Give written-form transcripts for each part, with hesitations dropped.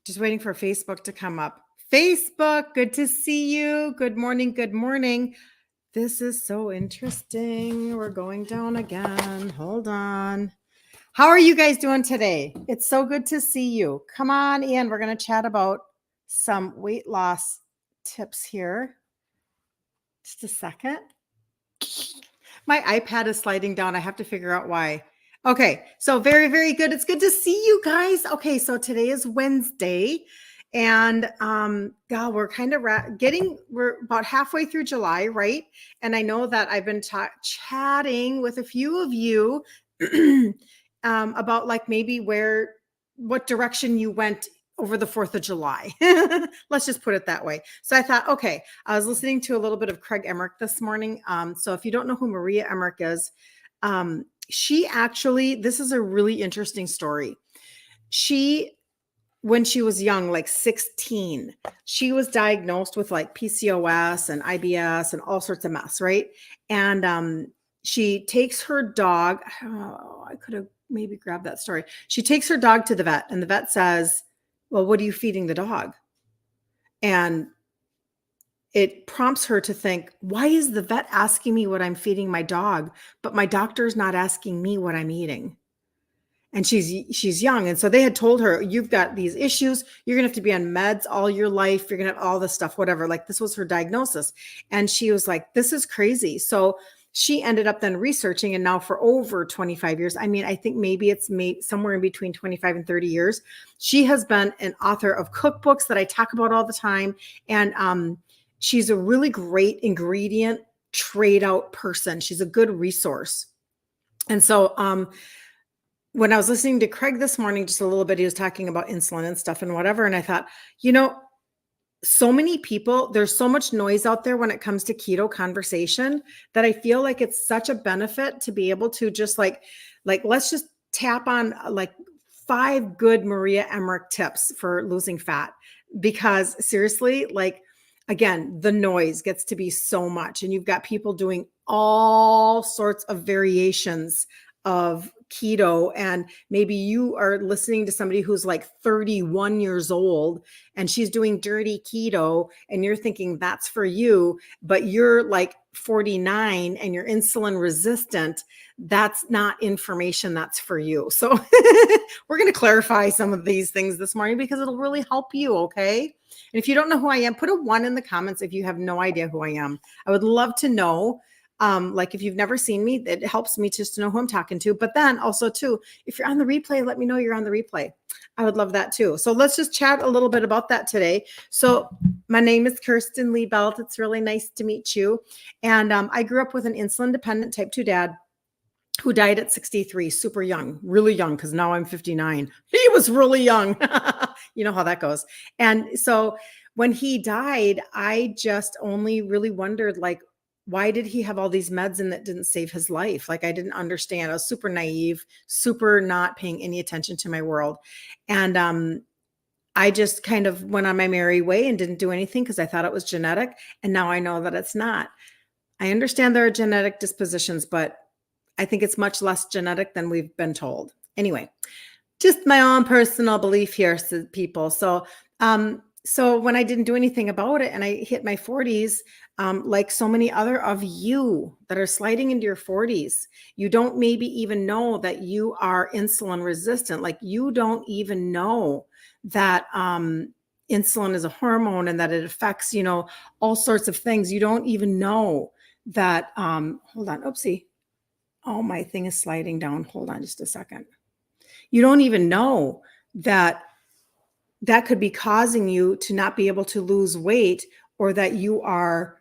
Just waiting for Facebook to come up. Facebook, good to see you. Good morning. Good morning. This is so interesting. We're going down again. Hold on. How are you guys doing today? It's so good to see you. Come on in. We're going to chat about some weight loss tips here. Just a second. My iPad is sliding down. I have to figure out why. Okay, so very, very good. It's good to see you guys. Okay, so today is Wednesday, and God, we're kind of we're about halfway through July, right? And I know that I've been chatting with a few of you about like maybe what direction you went over the 4th of July. Let's just put it that way. So I thought, okay, I was listening to a little bit of Craig Emmerich this morning. So if you don't know who Maria Emmerich is, she actually, this is a really interesting story. When she was young, like 16, she was diagnosed with like PCOS and IBS and all sorts of mess, right? And she takes her dog. Oh, I could have maybe grabbed that story. She takes her dog to the vet, and the vet says, well, what are you feeding the dog? And it prompts her to think, why is the vet asking me what I'm feeding my dog, but my doctor's not asking me what I'm eating? And she's young. And so they had told her, you've got these issues. You're going to have to be on meds all your life. You're going to have all this stuff, whatever. Like this was her diagnosis. And she was like, this is crazy. So she ended up then researching, and now for over 25 years, I mean, I think maybe it's somewhere in between 25 and 30 years, she has been an author of cookbooks that I talk about all the time. And she's a really great ingredient trade out person. She's a good resource. And so when I was listening to Craig this morning, just a little bit, he was talking about insulin and stuff and whatever. And I thought, so many people, there's so much noise out there when it comes to keto conversation that I feel like it's such a benefit to be able to just like let's just tap on like 5 good Maria Emmerich tips for losing fat, because seriously, like, again, the noise gets to be so much, and you've got people doing all sorts of variations of keto, and maybe you are listening to somebody who's like 31 years old and she's doing dirty keto, and you're thinking that's for you, but you're like 49 and you're insulin resistant. That's not information that's for you. So we're going to clarify some of these things this morning because it'll really help you. Okay. And if you don't know who I am, put a 1 in the comments if you have no idea who I am. I would love to know. Like if you've never seen me, it helps me just to know who I'm talking to. But then also too, if you're on the replay, let me know you're on the replay. I would love that too. So let's just chat a little bit about that today. So my name is Kirsten Liebelt. It's really nice to meet you. And I grew up with an insulin dependent type 2 dad who died at 63, super young, really young, because now I'm 59. He was really young. You know how that goes. And so when he died, I just only really wondered, like, why did he have all these meds and that didn't save his life? Like, I didn't understand. I was super naive, super not paying any attention to my world. And I just kind of went on my merry way and didn't do anything because I thought it was genetic. And now I know that it's not. I understand there are genetic dispositions, but I think it's much less genetic than we've been told. Anyway, just my own personal belief here, people. So when I didn't do anything about it and I hit my 40s, like so many other of you that are sliding into your 40s, you don't maybe even know that you are insulin resistant. Like you don't even know that insulin is a hormone and that it affects, all sorts of things. You don't even know that, hold on, oopsie. Oh, my thing is sliding down. Hold on just a second. You don't even know that could be causing you to not be able to lose weight, or that you are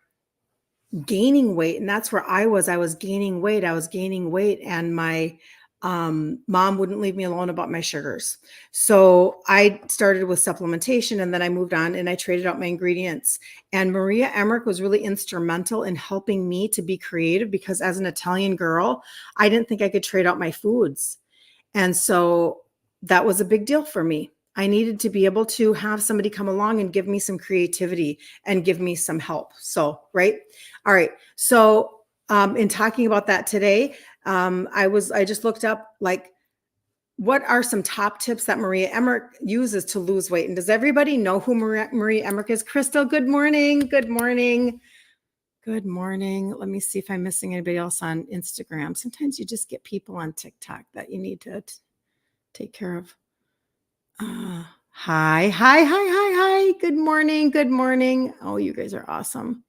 gaining weight. And that's where I was gaining weight. And my mom wouldn't leave me alone about my sugars. So I started with supplementation, and then I moved on and I traded out my ingredients. And Maria Emmerich was really instrumental in helping me to be creative, because as an Italian girl, I didn't think I could trade out my foods. And so that was a big deal for me. I needed to be able to have somebody come along and give me some creativity and give me some help. So, right. All right. So, in talking about that today, I just looked up like what are some top tips that Maria Emmerich uses to lose weight? And does everybody know who Maria Emmerich is? Crystal, good morning. Good morning. Good morning. Let me see if I'm missing anybody else on Instagram. Sometimes you just get people on TikTok that you need to take care of. Hi. Good morning. Good morning. Oh, you guys are awesome.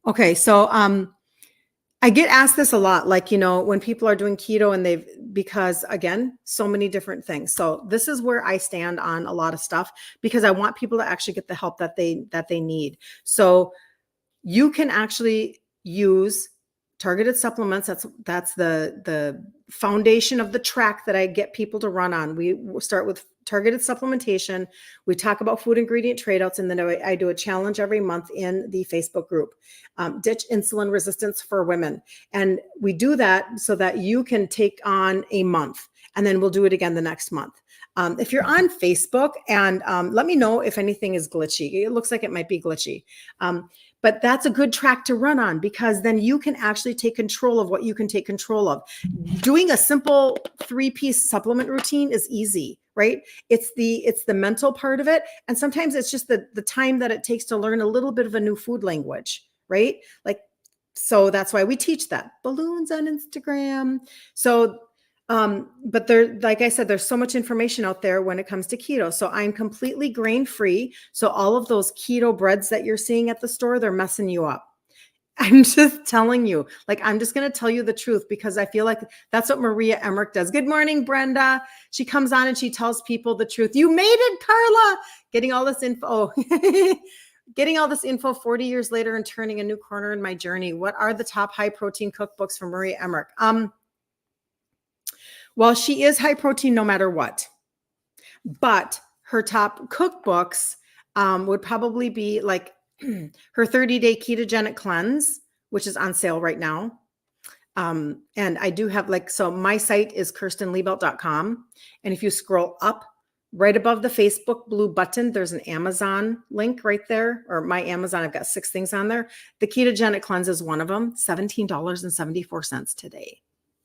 Okay. So, I get asked this a lot, like, when people are doing keto and because again, so many different things. So this is where I stand on a lot of stuff because I want people to actually get the help that they need. So you can actually use targeted supplements. That's the foundation of the track that I get people to run on. We start with targeted supplementation. We talk about food ingredient trade outs, and then I do a challenge every month in the Facebook group, Ditch Insulin Resistance for Women. And we do that so that you can take on a month, and then we'll do it again the next month. If you're on Facebook, and let me know if anything is glitchy. It looks like it might be glitchy. But that's a good track to run on because then you can actually take control of what you can take control of. Doing a simple 3-piece supplement routine is easy, right? It's the mental part of it. And sometimes it's just the time that it takes to learn a little bit of a new food language, right? So that's why we teach that. Balloons on Instagram. So but like I said, there's so much information out there when it comes to keto. So I'm completely grain free. So all of those keto breads that you're seeing at the store, they're messing you up. I'm just telling you, I'm just going to tell you the truth because I feel like that's what Maria Emmerich does. Good morning, Brenda. She comes on and she tells people the truth. You made it, Carla. Getting all this info 40 years later and turning a new corner in my journey. What are the top high protein cookbooks from Maria Emmerich? Well, she is high protein no matter what, but her top cookbooks would probably be her 30-day ketogenic cleanse, which is on sale right now. And I do have so my site is kirstenliebelt.com. And if you scroll up right above the Facebook blue button, there's an Amazon link right there, or my Amazon. I've got 6 things on there. The ketogenic cleanse is one of them, $17.74 today.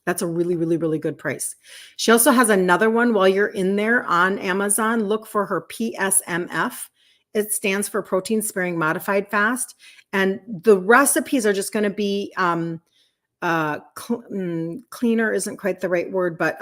That's a really, really, really good price. She also has another one while you're in there on Amazon. Look for her PSMF. It stands for protein sparing modified fast. And the recipes are just going to be cleaner isn't quite the right word, but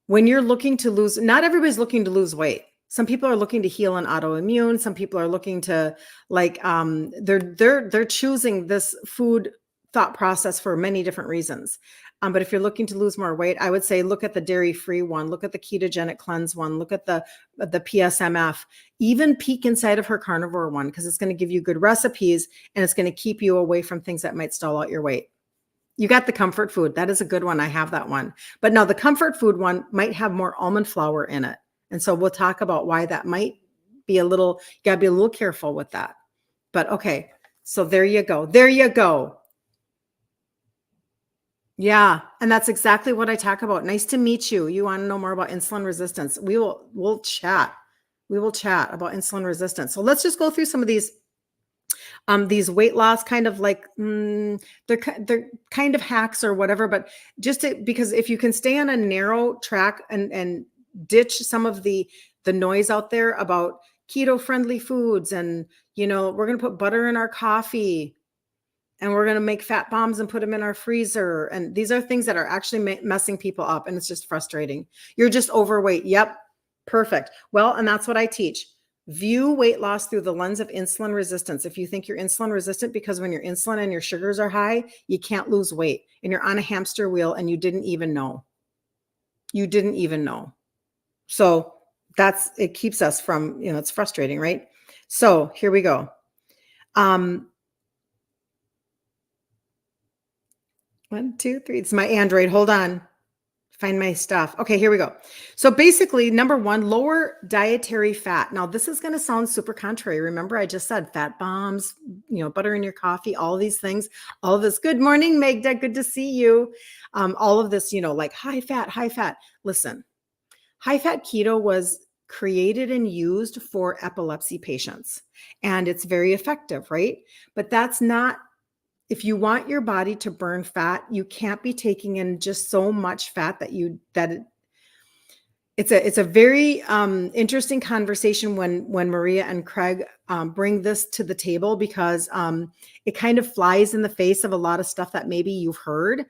when you're looking to lose, not everybody's looking to lose weight. Some people are looking to heal an autoimmune. Some people are looking to they're choosing this food thought process for many different reasons. But if you're looking to lose more weight, I would say look at the dairy-free one, look at the ketogenic cleanse one, look at the PSMF, even peek inside of her carnivore one, because it's going to give you good recipes and it's going to keep you away from things that might stall out your weight. You got the comfort food. That is a good one. I have that one. But now the comfort food one might have more almond flour in it. And so we'll talk about why that might be you got to be a little careful with that. But okay, so there you go. There you go. Yeah. And that's exactly what I talk about. Nice to meet you. You want to know more about insulin resistance? We'll chat. We will chat about insulin resistance. So let's just go through some of these weight loss kind of they're kind of hacks or whatever, but because if you can stay on a narrow track and ditch some of the noise out there about keto friendly foods and, we're going to put butter in our coffee and we're going to make fat bombs and put them in our freezer. And these are things that are actually messing people up. And it's just frustrating. You're just overweight. Yep. Perfect. Well, and that's what I teach. View weight loss through the lens of insulin resistance. If you think you're insulin resistant because when your insulin and your sugars are high, you can't lose weight and you're on a hamster wheel and you didn't even know. You didn't even know. So it keeps us from, it's frustrating, right? So here we go. 1, 2, 3. It's my Android. Hold on. Find my stuff. Okay, here we go. So basically, number 1, lower dietary fat. Now, this is going to sound super contrary. Remember, I just said fat bombs, butter in your coffee, all these things, all of this. Good morning, Magda. Good to see you. All of this, high fat. Listen, high fat keto was created and used for epilepsy patients, and it's very effective, right? But that's not. If you want your body to burn fat, you can't be taking in just so much fat that It's a very interesting conversation when Maria and Craig bring this to the table, because it kind of flies in the face of a lot of stuff that maybe you've heard.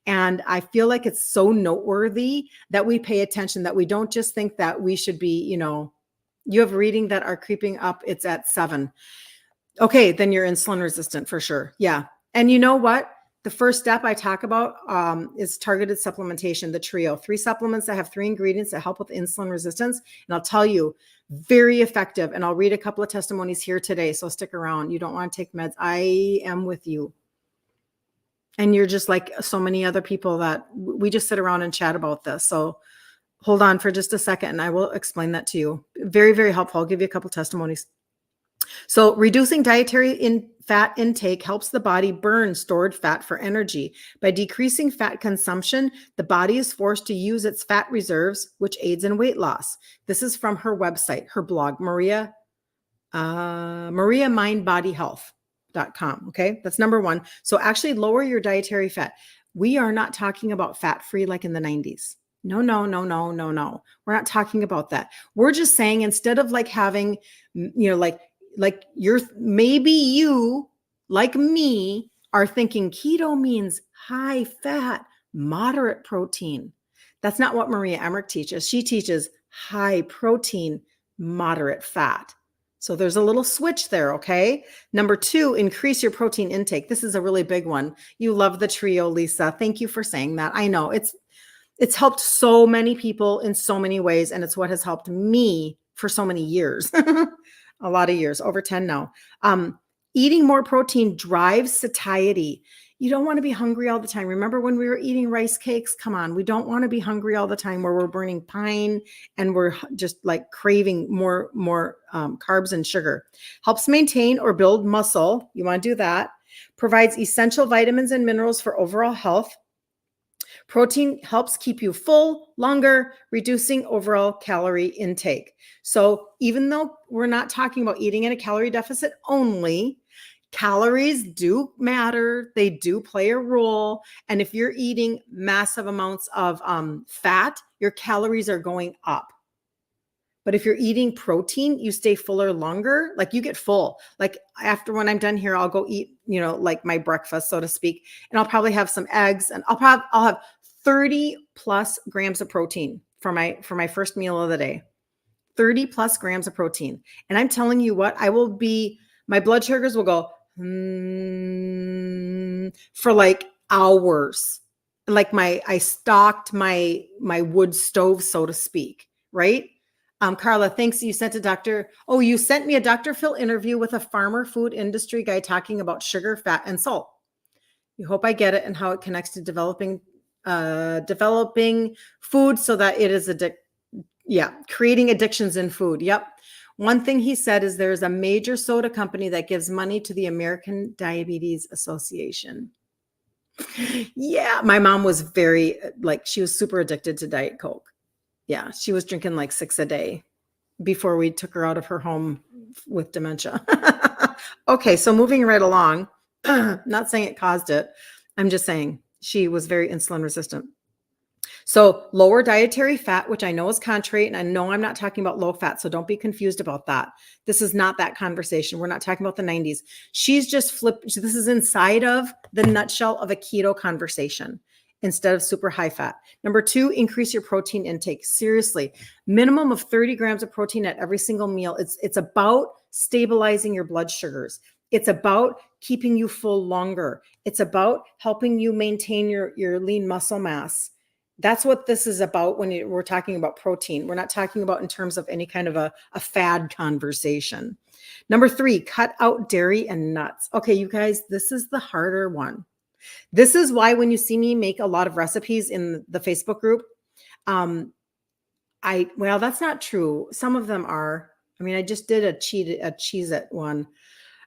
And I feel like it's so noteworthy that we pay attention, that we don't just think that we should be, you have reading that are creeping up. It's at 7. Okay, then you're insulin resistant for sure. Yeah. And you know what? The first step I talk about is targeted supplementation, the trio, 3 supplements that have 3 ingredients that help with insulin resistance. And I'll tell you, very effective. And I'll read a couple of testimonies here today. So stick around. You don't want to take meds. I am with you. And you're just like so many other people that we just sit around and chat about this. So hold on for just a second and I will explain that to you. Very, very helpful. I'll give you a couple testimonies. So reducing dietary fat intake helps the body burn stored fat for energy. By decreasing fat consumption, the body is forced to use its fat reserves, which aids in weight loss. This is from her website, her blog, MariaMindBodyHealth.com. Okay, that's number 1. So actually lower your dietary fat. We are not talking about fat-free like in the 90s. No. We're not talking about that. We're just saying, instead of like having, like maybe you, like me, are thinking keto means high fat, moderate protein. That's not what Maria Emmerich teaches. She teaches high protein, moderate fat. So there's a little switch there, okay? Number 2, increase your protein intake. This is a really big one. You love the trio, Lisa. Thank you for saying that. I know it's helped so many people in so many ways, and it's what has helped me for so many years. A lot of years, over 10 now. Eating more protein drives satiety. You don't want to be hungry all the time. Remember when we were eating rice cakes? Come on, we don't want to be hungry all the time where we're burning pine and we're just like craving more carbs and sugar. Helps maintain or build muscle. You want to do that. Provides essential vitamins and minerals for overall health. Protein helps keep you full longer, reducing overall calorie intake. So even though we're not talking about eating in a calorie deficit only, calories do matter. They do play a role. And if you're eating massive amounts of fat, your calories are going up. But if you're eating protein, you stay fuller longer. Like you get full. Like after when I'm done here, I'll go eat, like my breakfast, so to speak, and I'll probably have some eggs, and I'll have 30 plus grams of protein for my first meal of the day. 30 plus grams of protein. And I'm telling you what, my blood sugars will go for like hours. Like I stocked my wood stove, so to speak, right? Carla, thanks. You sent you sent me a Dr. Phil interview with a farmer food industry guy talking about sugar, fat, and salt. You hope I get it and how it connects to developing food so that it is creating addictions in food. Yep. One thing he said is there's a major soda company that gives money to the American Diabetes Association. Yeah. My mom was she was super addicted to Diet Coke. Yeah. She was drinking like 6 a day before we took her out of her home with dementia. Okay. So moving right along, not saying it caused it. I'm just saying she was very insulin resistant. So lower dietary fat, which I know is contrary, and I know I'm not talking about low fat, so don't be confused about that. This is not that conversation. We're not talking about the 90s. She's just flipped. This is inside of the nutshell of a keto conversation instead of super high fat. Number 2, increase your protein intake. Seriously, minimum of 30 grams of protein at every single meal. It's about stabilizing your blood sugars. It's about keeping you full longer. It's about helping you maintain your lean muscle mass. That's what this is about when we're talking about protein. We're not talking about in terms of any kind of a fad conversation. Number 3, cut out dairy and nuts. Okay, you guys, this is the harder one. This is why when you see me make a lot of recipes in the Facebook group, well, that's not true. Some of them are. I mean, I just did a Cheez-It one.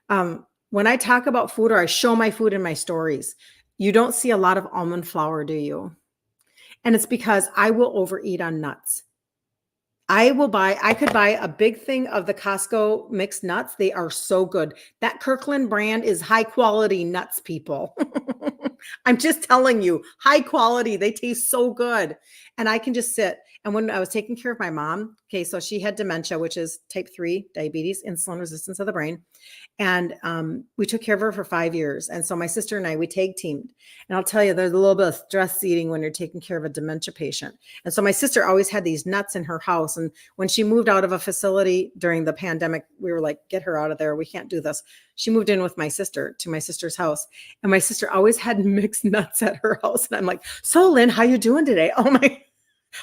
When I talk about food or I show my food in my stories, you don't see a lot of almond flour, do you? And it's because I will overeat on nuts. I could buy a big thing of the Costco mixed nuts. They are so good. That Kirkland brand is high quality nuts, people. I'm just telling you, high quality. They taste so good. and I can just sit. And when I was taking care of my mom, okay, so she had dementia, which is type 3 diabetes, insulin resistance of the brain. And we took care of her for 5 years. And so my sister and I, we tag teamed. And I'll tell you, there's a little bit of stress eating when you're taking care of a dementia patient. And so my sister always had these nuts in her house. And when she moved out of a facility during the pandemic, we were like, get her out of there. We can't do this. She moved in with my sister to my sister's house. And my sister always had mixed nuts at her house. And I'm like, so Lynn, how you doing today? Oh my,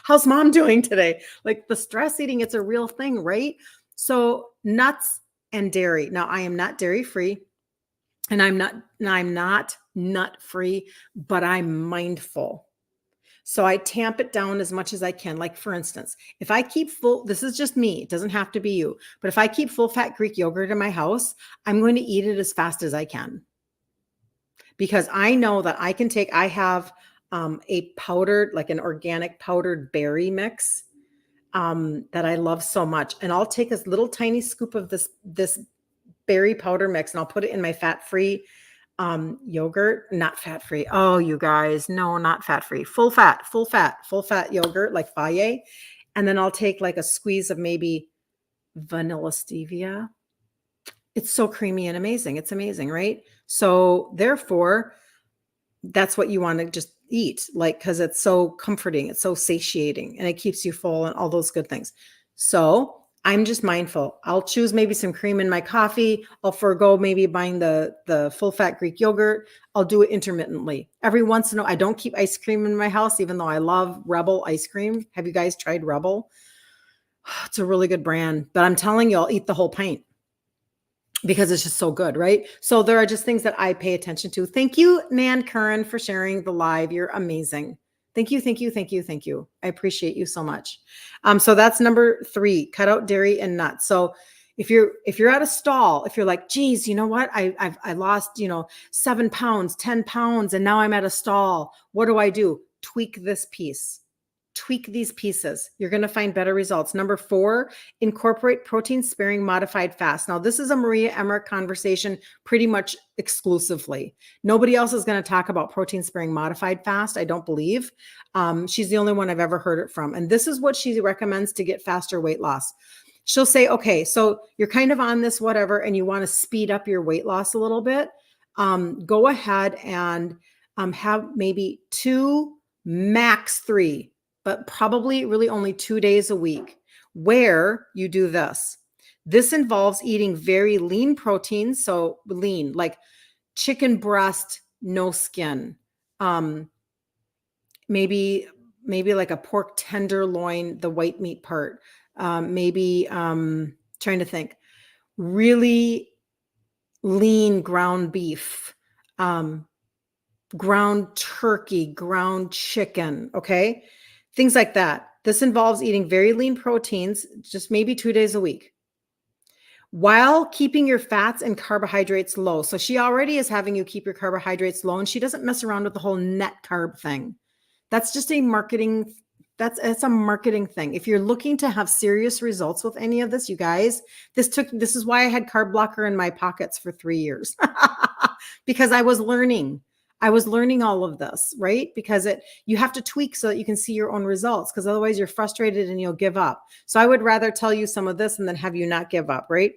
how's mom doing today? Like the stress eating, it's a real thing, right? So nuts and dairy. Now I am not dairy free and I'm not nut free, but I'm mindful. So I tamp it down as much as I can. Like for instance, if I keep full, this is just me, it doesn't have to be you, but if I keep full fat Greek yogurt in my house, I'm going to eat it as fast as I can. Because I know that I have a powdered, like an organic powdered berry mix that I love so much. And I'll take a little tiny scoop of this berry powder mix and I'll put it in my fat-free yogurt, not fat-free. Oh, you guys, no, not fat-free, full fat yogurt, like Faye. And then I'll take like a squeeze of maybe vanilla stevia. It's so creamy and amazing. It's amazing, right? So therefore, that's what you want to just eat, like, because it's so comforting, it's so satiating, and it keeps you full and all those good things. So I'm just mindful. I'll choose maybe some cream in my coffee. I'll forego maybe buying the full fat Greek yogurt. I'll do it intermittently. Every once in a while, I don't keep ice cream in my house, even though I love Rebel ice cream. Have you guys tried Rebel? It's a really good brand, but I'm telling you, I'll eat the whole pint because it's just so good, right? So there are just things that I pay attention to. Thank you, Nan Curran, for sharing the live. You're amazing. Thank you, thank you, thank you, thank you. I appreciate you so much. So that's number 3, cut out dairy and nuts. So if you're at a stall, if you're like, geez, you know what? I lost, 7 pounds, 10 pounds, and now I'm at a stall. What do I do? Tweak this piece. Tweak these pieces. You're going to find better results. Number 4, incorporate protein sparing modified fast. Now, this is a Maria Emmerich conversation pretty much exclusively. Nobody else is going to talk about protein sparing modified fast, I don't believe. She's the only one I've ever heard it from. And this is what she recommends to get faster weight loss. She'll say, okay, so you're kind of on this whatever, and you want to speed up your weight loss a little bit. Go ahead and have maybe 2, max 3, but probably really only 2 days a week where you do this. This involves eating very lean proteins. So lean, like chicken breast, no skin. Maybe like a pork tenderloin, the white meat part. Trying to think, really lean ground beef, ground turkey, ground chicken. Okay. Things like that. This involves eating very lean proteins, just maybe 2 days a week, while keeping your fats and carbohydrates low. So she already is having you keep your carbohydrates low, and she doesn't mess around with the whole net carb thing. That's just a marketing. It's a marketing thing. If you're looking to have serious results with any of this, you guys, this is why I had carb blocker in my pockets for 3 years because I was learning all of this, right? Because you have to tweak so that you can see your own results, because otherwise you're frustrated and you'll give up. So I would rather tell you some of this and then have you not give up, right?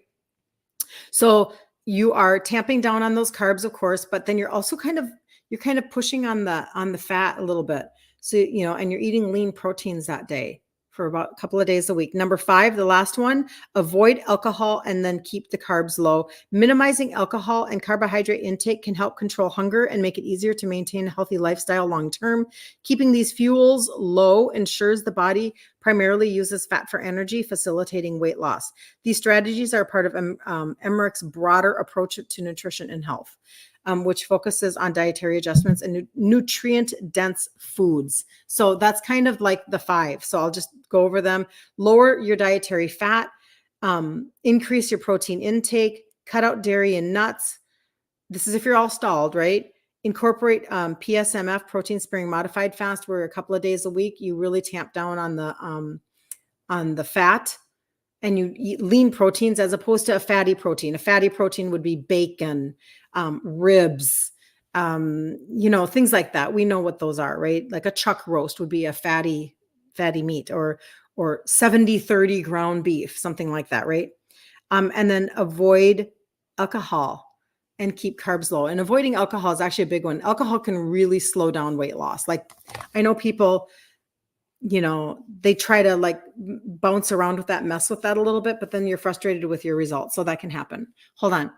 So you are tamping down on those carbs, of course, but then you're also kind of pushing on the fat a little bit. So, and you're eating lean proteins that day for about a couple of days a week. Number 5, the last one, avoid alcohol and then keep the carbs low. Minimizing alcohol and carbohydrate intake can help control hunger and make it easier to maintain a healthy lifestyle long-term. Keeping these fuels low ensures the body primarily uses fat for energy, facilitating weight loss. These strategies are part of Emmerich's broader approach to nutrition and health, which focuses on dietary adjustments and nutrient-dense foods. So that's kind of like the 5. So I'll just go over them. Lower your dietary fat, increase your protein intake, cut out dairy and nuts. This is if you're all stalled, right? Incorporate PSMF, protein sparing modified fast, where a couple of days a week you really tamp down on the fat. And you eat lean proteins as opposed to a fatty protein. A fatty protein would be bacon, ribs, things like that. We know what those are, right? Like a chuck roast would be a fatty fatty meat, or 70-30 ground beef, something like that, right? And then avoid alcohol and keep carbs low. And avoiding alcohol is actually a big one. Alcohol can really slow down weight loss. Like, I know people, they try to like bounce around with that, mess with that a little bit, but then you're frustrated with your results. So that can happen. Hold on.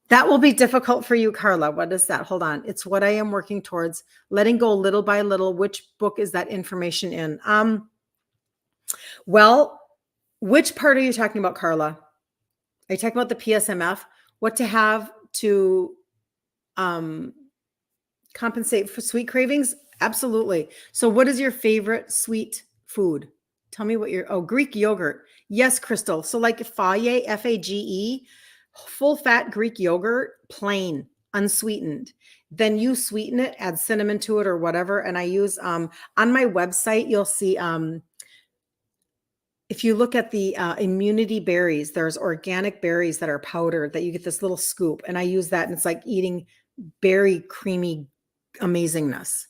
That will be difficult for you, Carla. What is that? Hold on. It's what I am working towards, letting go little by little. Which book is that information in? Well, which part are you talking about, Carla? Are you talking about the PSMF? What to have to compensate for sweet cravings? Absolutely. So what is your favorite sweet food? Tell me what Greek yogurt. Yes, Crystal. So like Fage, Fage, full fat Greek yogurt, plain, unsweetened. Then you sweeten it, add cinnamon to it or whatever. And I use, on my website, you'll see, if you look at the immunity berries, there's organic berries that are powdered that you get this little scoop. And I use that, and it's like eating berry creamy amazingness.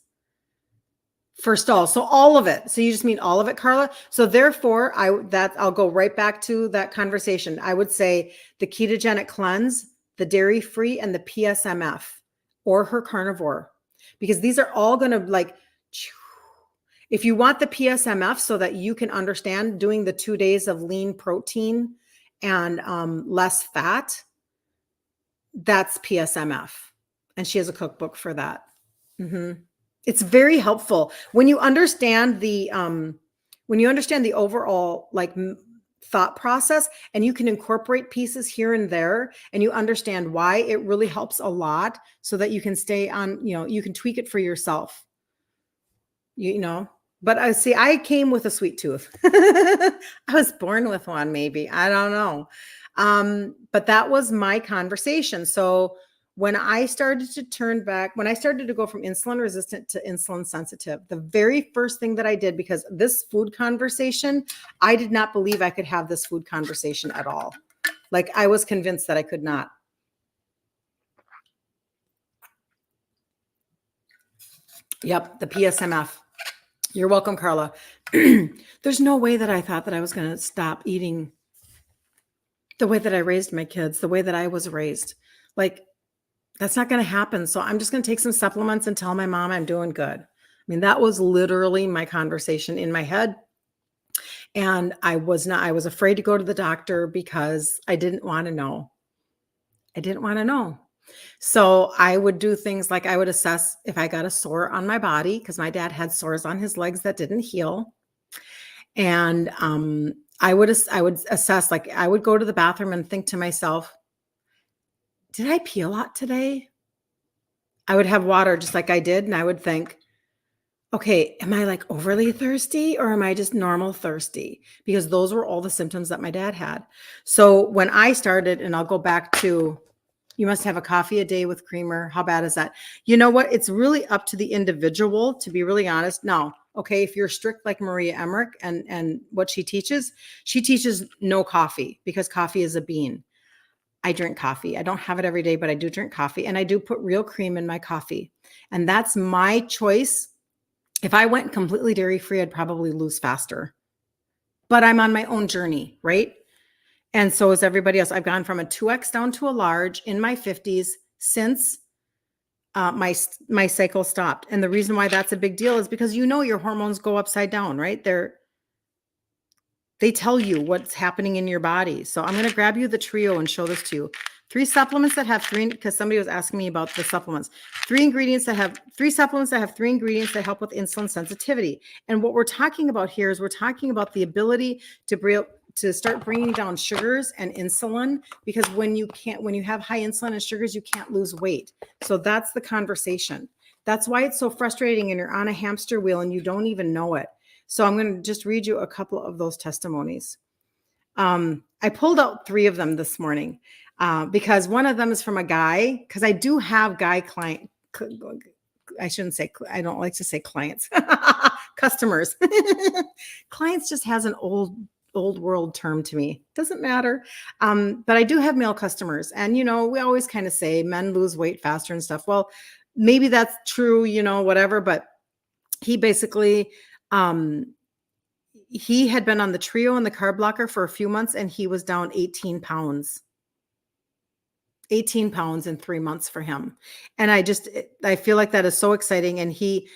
First all. So all of it. So you just mean all of it, Carla? So therefore, I'll go right back to that conversation. I would say the ketogenic cleanse, the dairy-free, and the PSMF, or her carnivore, because these are all going to like, if you want the PSMF so that you can understand doing the 2 days of lean protein and less fat, that's PSMF. And she has a cookbook for that. It's very helpful when you understand the overall like thought process, and you can incorporate pieces here and there, and you understand why. It really helps a lot, so that you can stay on, you can tweak it for yourself, But I came with a sweet tooth. I was born with one, maybe. I don't know. But that was my conversation. So when I started to go from insulin resistant to insulin sensitive, the very first thing that I did, because this food conversation, I did not believe I could have this food conversation at all. Like, I was convinced that I could not. Yep, the PSMF. You're welcome, Carla. There's no way that I thought that I was going to stop eating the way that I raised my kids, the way that I was raised. Like, that's not going to happen. So I'm just going to take some supplements and tell my mom I'm doing good. I mean, that was literally my conversation in my head. And I was afraid to go to the doctor because I didn't want to know. So I would do things like, I would assess if I got a sore on my body, because my dad had sores on his legs that didn't heal. And I would assess, like, I would go to the bathroom and think to myself, did I pee a lot today? I would have water just like I did. And I would think, okay, am I like overly thirsty, or am I just normal thirsty? Because those were all the symptoms that my dad had. So when I started, and I'll go back to, you must have a coffee a day with creamer. How bad is that? You know what? It's really up to the individual, to be really honest. Now, okay, if you're strict like Maria Emmerich and what she teaches no coffee, because coffee is a bean. I drink coffee. I don't have it every day, but I do drink coffee, and I do put real cream in my coffee. And that's my choice. If I went completely dairy-free, I'd probably lose faster. But I'm on my own journey, right? And so is everybody else. I've gone from a 2X down to a large in my 50s since my cycle stopped. And the reason why that's a big deal is because your hormones go upside down, right? They tell you what's happening in your body. So I'm going to grab you the trio and show this to you. 3 supplements that have 3, because somebody was asking me about the supplements. 3 supplements that have 3 ingredients that help with insulin sensitivity. And what we're talking about here is we're talking about the ability to start bringing down sugars and insulin, because when you have high insulin and sugars, you can't lose weight. So that's the conversation. That's why it's so frustrating, and you're on a hamster wheel and you don't even know it. So I'm going to just read you a couple of those testimonies. I pulled out 3 of them this morning because one of them is from a guy, because I do have guy client. I don't like to say clients, customers. Clients just has an old world term to me. Doesn't matter. But I do have male customers, and, we always kind of say men lose weight faster and stuff. Well, maybe that's true, whatever, but he basically, he had been on the trio and the carb blocker for a few months, and he was down 18 pounds. 18 pounds in 3 months for him. And I feel like that is so exciting. And he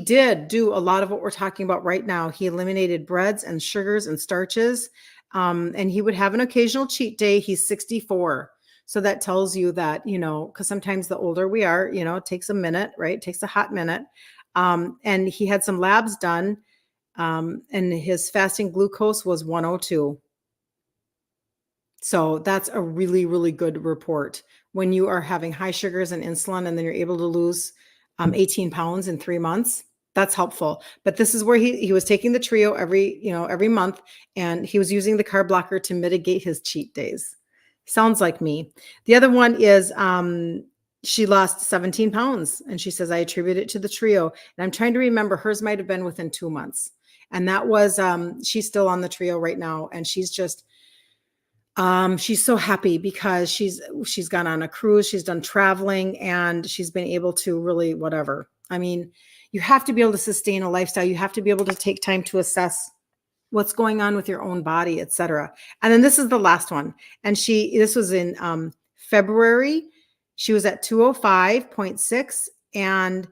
did do a lot of what we're talking about right now. He eliminated breads and sugars and starches. And he would have an occasional cheat day. He's 64. So that tells you that, because sometimes the older we are, it takes a minute, right? It takes a hot minute. And he had some labs done. And his fasting glucose was 102. So that's a really, really good report when you are having high sugars and insulin, and then you're able to lose 18 pounds in 3 months. That's helpful. But this is where he was taking the trio every month, and he was using the carb blocker to mitigate his cheat days. Sounds like me. The other one is she lost 17 pounds, and she says, I attribute it to the trio. And I'm trying to remember, hers might have been within 2 months. And that was, she's still on the trio right now. And she's just, she's so happy because she's gone on a cruise, she's done traveling, and she's been able to really whatever. I mean, you have to be able to sustain a lifestyle. You have to be able to take time to assess what's going on with your own body, etc. And then this is the last one. And this was in February. She was at 205.6, and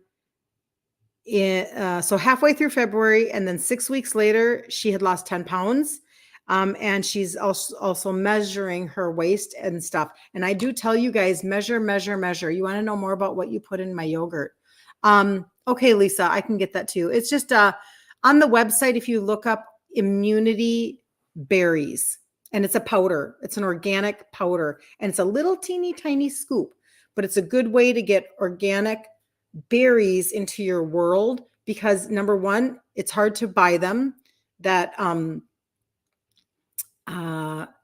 so halfway through February, and then 6 weeks later, she had lost 10 pounds. And she's also measuring her waist and stuff. And I do tell you guys, measure. You want to know more about what you put in my yogurt? Okay, Lisa, I can get that too. It's just on the website, if you look up immunity berries, and it's a powder. It's an organic powder, and it's a little teeny tiny scoop, but it's a good way to get organic berries into your world, because number one, it's hard to buy them.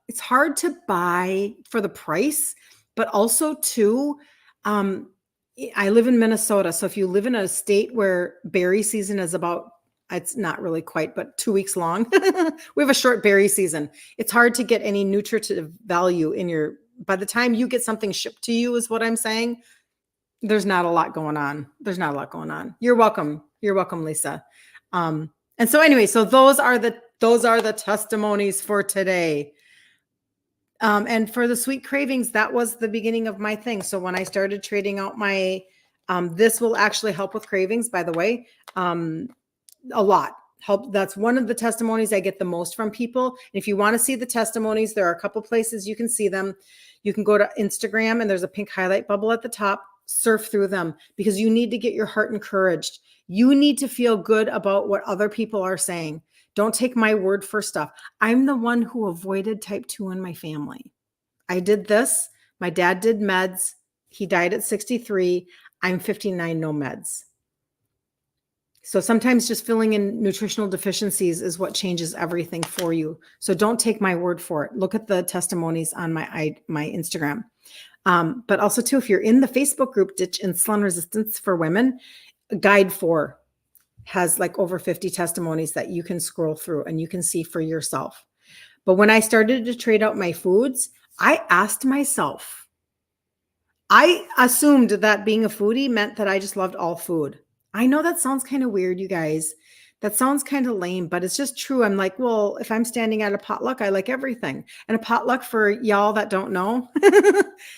It's hard to buy for the price, but also too, I live in Minnesota. So if you live in a state where berry season is it's not really quite, but 2 weeks long, we have a short berry season. It's hard to get any nutritive value by the time you get something shipped to you, is what I'm saying. There's not a lot going on. You're welcome. Lisa. And so anyway, so those are the testimonies for today. And for the sweet cravings, that was the beginning of my thing. So when I started trading out this will actually help with cravings, by the way, a lot. That's one of the testimonies I get the most from people. And if you want to see the testimonies, there are a couple places you can see them. You can go to Instagram, and there's a pink highlight bubble at the top. Surf through them, because you need to get your heart encouraged. You need to feel good about what other people are saying. Don't take my word for stuff. I'm the one who avoided type 2 in my family. I did this. My dad did meds. He died at 63. I'm 59, no meds. So sometimes just filling in nutritional deficiencies is what changes everything for you. So don't take my word for it. Look at the testimonies on my Instagram. But also too, if you're in the Facebook group, Ditch Insulin Resistance for Women, Guide 4 has like over 50 testimonies that you can scroll through and you can see for yourself. But when I started to trade out my foods, I asked myself, I assumed that being a foodie meant that I just loved all food. I know that sounds kind of weird, you guys. That sounds kind of lame, but it's just true. I'm like, well, if I'm standing at a potluck, I like everything. And a potluck, for y'all that don't know,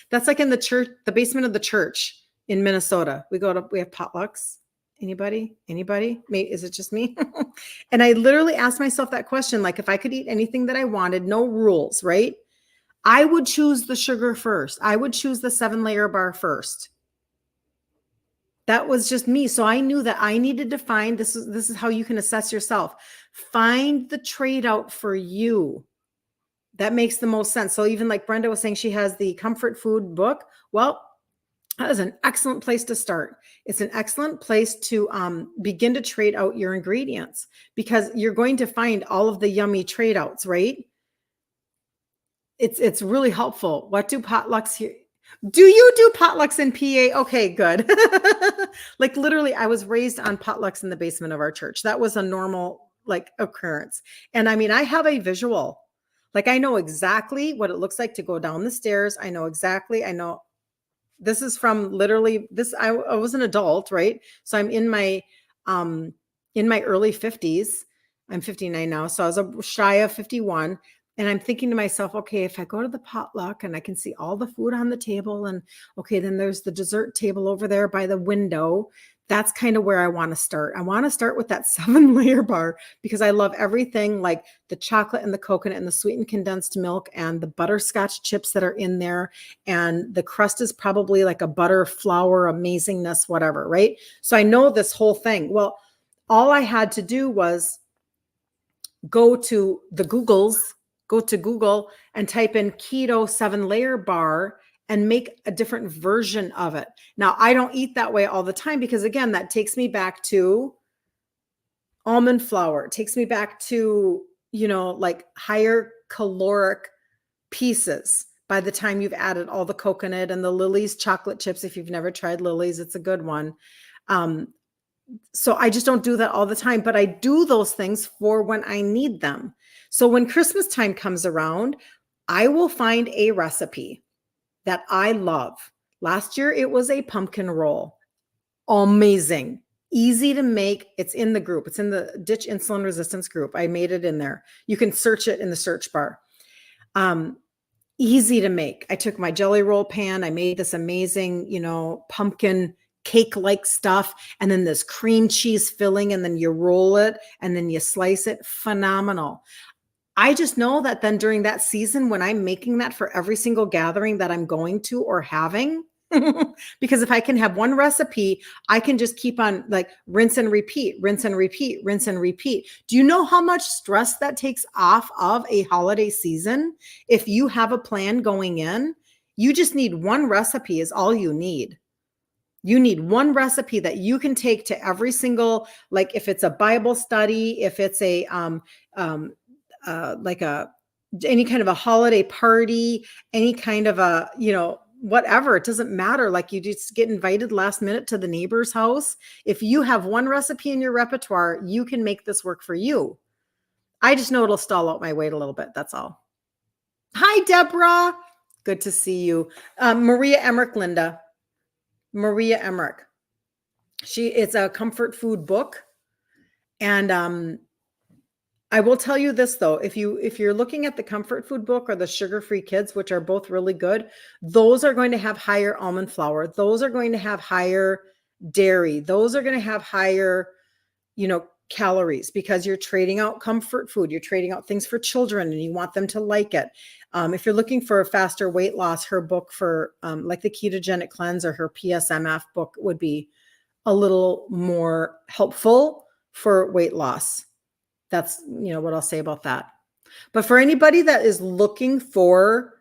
that's like in the church, the basement of the church in Minnesota. We have potlucks. Anybody? Is it just me? And I literally asked myself that question, like, if I could eat anything that I wanted, no rules, right? I would choose the sugar first. I would choose the 7-layer bar first. That was just me. So I knew that I needed to find, this is how you can assess yourself. Find the trade out for you. That makes the most sense. So even like Brenda was saying, she has the comfort food book. Well, that is an excellent place to start. It's an excellent place to begin to trade out your ingredients, because you're going to find all of the yummy trade outs, right? It's really helpful. What do potlucks here? Do you do potlucks in PA? Okay, good. Like literally, I was raised on potlucks in the basement of our church. That was a normal occurrence. And I mean, I have a visual. Like I know exactly what it looks like to go down the stairs. I know this is from literally this. I was an adult, right? So I'm in my early 50s. I'm 59 now. So I was a shy of 51. And I'm thinking to myself, okay, if I go to the potluck and I can see all the food on the table, and okay, then there's the dessert table over there by the window. That's kind of where I want to start. I want to start with that 7-layer bar because I love everything like the chocolate and the coconut and the sweetened condensed milk and the butterscotch chips that are in there. And the crust is probably like a butter flour amazingness, whatever, right? So I know this whole thing. Well, all I had to do was go to Google and type in keto 7-layer bar and make a different version of it. Now, I don't eat that way all the time because, again, that takes me back to almond flour. It takes me back to, like higher caloric pieces by the time you've added all the coconut and the Lily's chocolate chips. If you've never tried Lily's, it's a good one. So I just don't do that all the time, but I do those things for when I need them. So when Christmas time comes around, I will find a recipe that I love. Last year, it was a pumpkin roll. Amazing. Easy to make. It's in the group. It's in the Ditch Insulin Resistance group. I made it in there. You can search it in the search bar. Easy to make. I took my jelly roll pan. I made this amazing, pumpkin cake-like stuff, and then this cream cheese filling, and then you roll it, and then you slice it. Phenomenal. I just know that then during that season, when I'm making that for every single gathering that I'm going to or having, because if I can have one recipe, I can just keep on like rinse and repeat, rinse and repeat, rinse and repeat. Do you know how much stress that takes off of a holiday season? If you have a plan going in, you just need one recipe is all you need. You need one recipe that you can take to every single, like if it's a Bible study, if it's a like any kind of a holiday party, any kind of a, whatever, it doesn't matter. Like you just get invited last minute to the neighbor's house. If you have one recipe in your repertoire, you can make this work for you. I just know it'll stall out my weight a little bit. That's all. Hi, Deborah. Good to see you. Maria Emmerich, Linda. Maria Emmerich. It's a comfort food book. And I will tell you this though, if you're looking at the comfort food book or the sugar-free kids, which are both really good, those are going to have higher almond flour. Those are going to have higher dairy. Those are going to have higher, calories because you're trading out comfort food. You're trading out things for children and you want them to like it. If you're looking for a faster weight loss, her book for like the ketogenic cleanse or her PSMF book would be a little more helpful for weight loss. That's, what I'll say about that. But for anybody that is looking for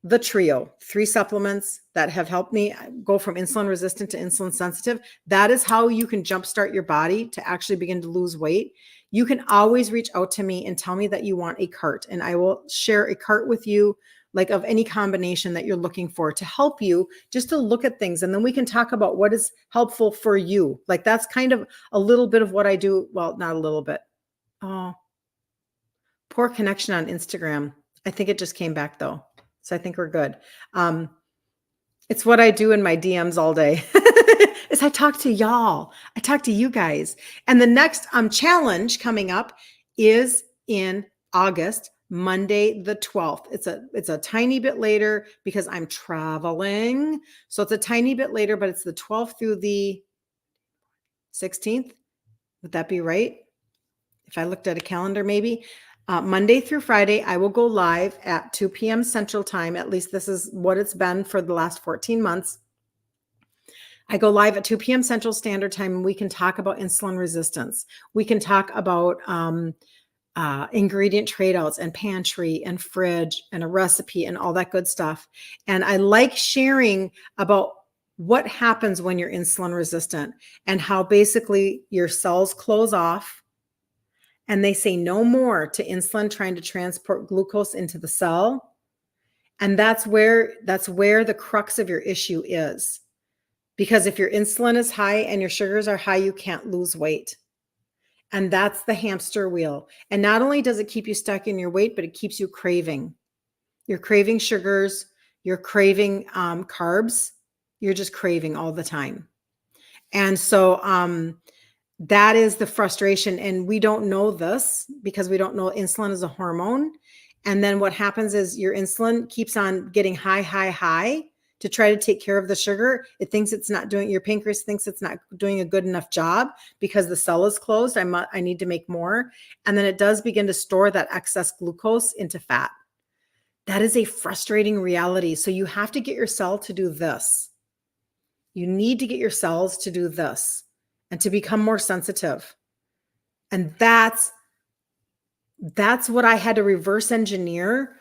the trio, 3 supplements that have helped me go from insulin resistant to insulin sensitive, that is how you can jumpstart your body to actually begin to lose weight. You can always reach out to me and tell me that you want a cart, and I will share a cart with you, like of any combination that you're looking for to help you just to look at things. And then we can talk about what is helpful for you. Like that's kind of a little bit of what I do. Well, not a little bit. Oh, poor connection on Instagram. I think it just came back though. So I think we're good. It's what I do in my DMs all day is I talk to y'all. I talk to you guys. And the next challenge coming up is in August, Monday, the 12th. It's a tiny bit later because I'm traveling. So it's a tiny bit later, but it's the 12th through the 16th. Would that be right? If I looked at a calendar, maybe. Monday through Friday, I will go live at 2 p.m. Central Time. At least this is what it's been for the last 14 months. I go live at 2 p.m. Central Standard Time, and we can talk about insulin resistance. We can talk about ingredient trade-outs and pantry and fridge and a recipe and all that good stuff. And I like sharing about what happens when you're insulin resistant and how basically your cells close off. And they say no more to insulin trying to transport glucose into the cell. And that's where the crux of your issue is. Because if your insulin is high and your sugars are high, you can't lose weight. And that's the hamster wheel. And not only does it keep you stuck in your weight, but it keeps you craving. You're craving sugars, you're craving carbs, you're just craving all the time. And so That is the frustration. And we don't know this because we don't know insulin is a hormone. And then what happens is your insulin keeps on getting high, high, high to try to take care of the sugar. It thinks it's not doing, your pancreas thinks it's not doing a good enough job because the cell is closed. I need to make more. And then it does begin to store that excess glucose into fat. That is a frustrating reality. So you have to get your cell to do this. You need to get your cells to do this and to become more sensitive. And that's what I had to reverse engineer.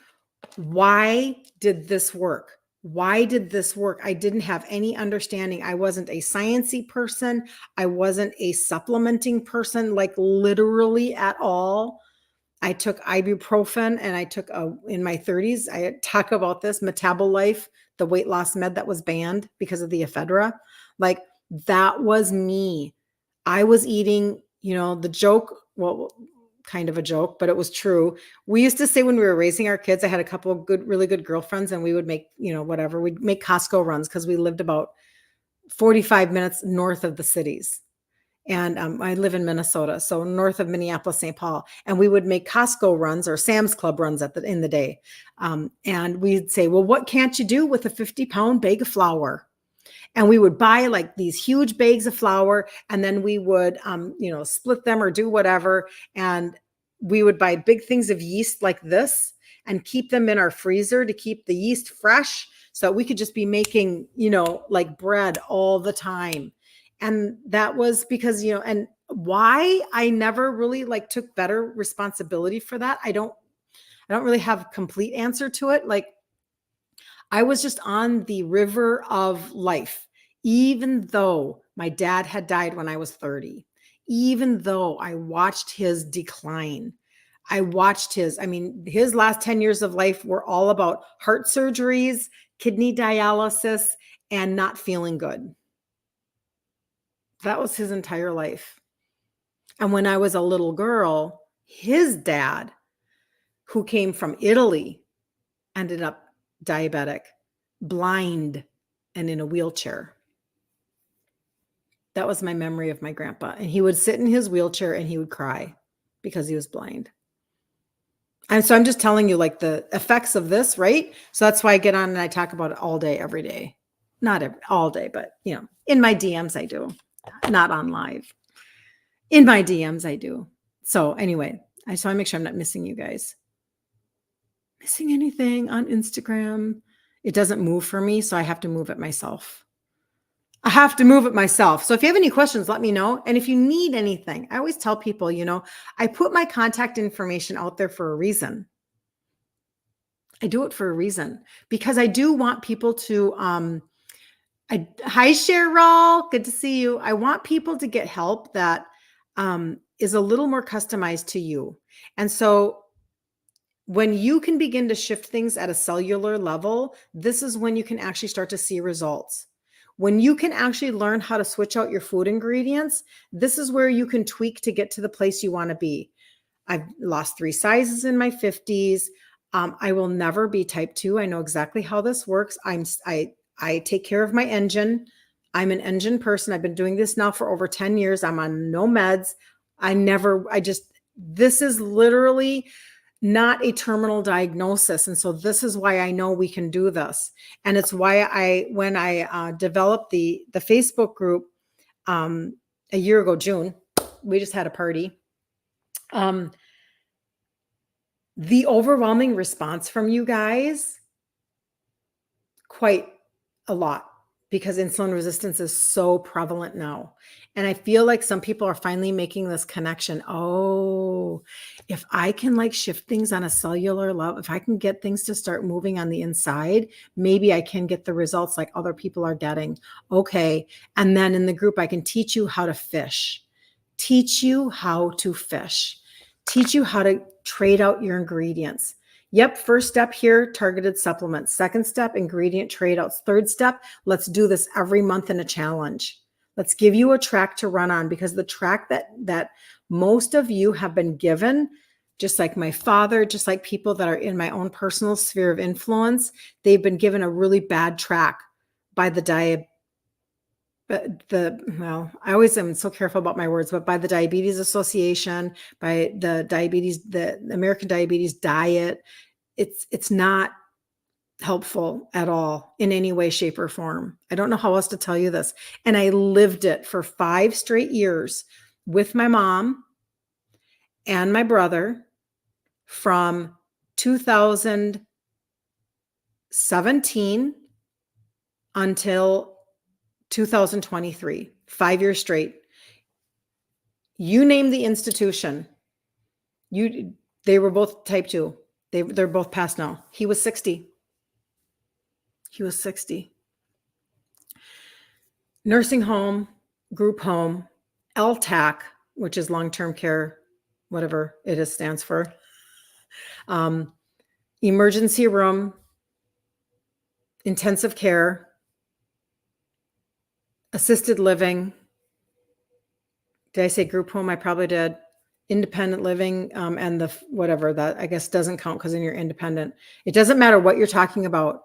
Why did this work? Why did this work? I didn't have any understanding. I wasn't a sciencey person. I wasn't a supplementing person, like literally at all. I took ibuprofen and I took in my 30s, I talk about this Metabolife, the weight loss med that was banned because of the ephedra. Like that was me. I was eating, the joke, well, kind of a joke, but it was true. We used to say when we were raising our kids, I had a couple of really good girlfriends and we would make, whatever, we'd make Costco runs because we lived about 45 minutes north of the cities. And I live in Minnesota, so north of Minneapolis, St. Paul. And we would make Costco runs or Sam's Club runs in the day. And we'd say, well, what can't you do with a 50-pound bag of flour? And we would buy like these huge bags of flour, and then we would, split them or do whatever. And we would buy big things of yeast like this and keep them in our freezer to keep the yeast fresh. So we could just be making, like bread all the time. And that was because, and why I never really like took better responsibility for that. I don't really have a complete answer to it. Like I was just on the river of life, even though my dad had died when I was 30, even though I watched his decline. I watched his last 10 years of life were all about heart surgeries, kidney dialysis, and not feeling good. That was his entire life. And when I was a little girl, his dad, who came from Italy, ended up diabetic, blind, and in a wheelchair. That was my memory of my grandpa. And he would sit in his wheelchair and he would cry because he was blind. And so I'm just telling you like the effects of this, right? So that's why I get on and I talk about it all day, every day. Not all day, but in my DMs I do. Not on live. In my DMs, I do. So anyway, I just want to make sure I'm not missing you guys. Missing anything on Instagram? It doesn't move for me, so I have to move it myself. So if you have any questions, let me know. And if you need anything, I always tell people, I put my contact information out there for a reason. I do it for a reason because I do want people to, hi, Cheryl. Good to see you. I want people to get help that is a little more customized to you. And so when you can begin to shift things at a cellular level, this is when you can actually start to see results. When you can actually learn how to switch out your food ingredients, this is where you can tweak to get to the place you want to be. I've lost 3 sizes in my 50s. I will never be type 2. I know exactly how this works. I take care of my engine. I'm an engine person. I've been doing this now for over 10 years. I'm on no meds. This is literally not a terminal diagnosis. And so this is why I know we can do this. And it's why when I developed the Facebook group a year ago, June, we just had a party. The overwhelming response from you guys, quite a lot, because insulin resistance is so prevalent now. And I feel like some people are finally making this connection. Oh, if I can like shift things on a cellular level, if I can get things to start moving on the inside, maybe I can get the results like other people are getting. Okay. And then in the group, I can teach you how to fish, teach you how to trade out your ingredients. Yep. First step here, targeted supplements. Second step, ingredient trade outs. Third step, let's do this every month in a challenge. Let's give you a track to run on, because the track that most of you have been given, just like my father, just like people that are in my own personal sphere of influence, they've been given a really bad track by the But I always am so careful about my words, but by the Diabetes Association, by the American Diabetes Diet, it's not helpful at all in any way, shape, or form. I don't know how else to tell you this. And I lived it for 5 straight years with my mom and my brother from 2017 until 2023, 5 years straight. You name the institution. They were both type 2. They're both passed now. He was 60. Nursing home, group home, LTAC, which is long-term care, whatever it is stands for. Emergency room, intensive care, assisted living. Did I say group home? I probably did. Independent living, and the whatever that I guess doesn't count because then you're independent. It doesn't matter what you're talking about.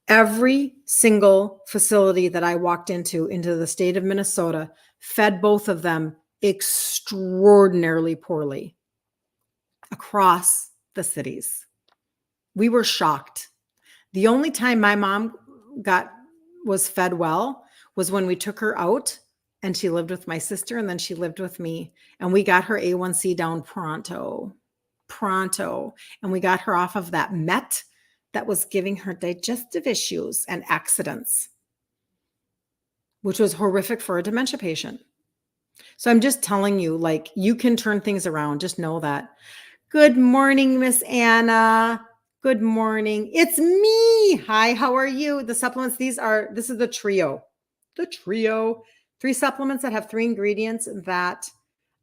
Every single facility that I walked into the state of Minnesota fed both of them extraordinarily poorly across the cities. We were shocked. The only time my mom was fed well was when we took her out and she lived with my sister and then she lived with me and we got her A1C down pronto. And we got her off of that Met that was giving her digestive issues and accidents, which was horrific for a dementia patient. So I'm just telling you, like, you can turn things around. Just know that. Good morning, Miss Anna. Good morning. It's me. Hi, how are you? The supplements, this is the trio. 3 supplements that have 3 ingredients that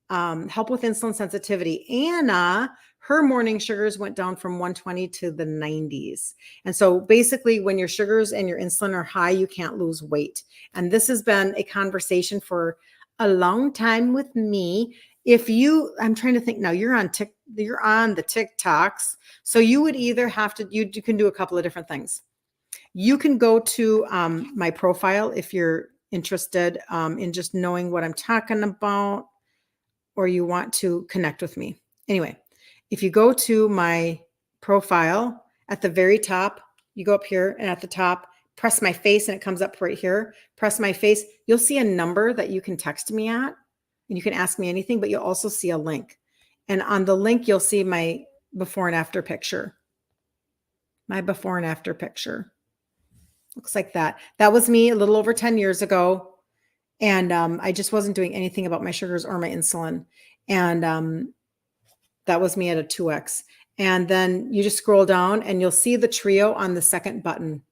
help with insulin sensitivity. Anna, her morning sugars went down from 120 to the 90s. And so basically when your sugars and your insulin are high, you can't lose weight. And this has been a conversation for a long time with me. I'm trying to think now, you're on the TikToks. So you would either have to, you can do a couple of different things. You can go to my profile if you're interested in just knowing what I'm talking about, or you want to connect with me. Anyway, if you go to my profile at the very top, you go up here and at the top, press my face and it comes up right here. Press my face. You'll see a number that you can text me at and you can ask me anything, but you'll also see a link. And on the link, you'll see my before and after picture. My before and after picture. Looks like that. That was me a little over 10 years ago. And I just wasn't doing anything about my sugars or my insulin. And that was me at a 2X. And then you just scroll down and you'll see the trio on the second button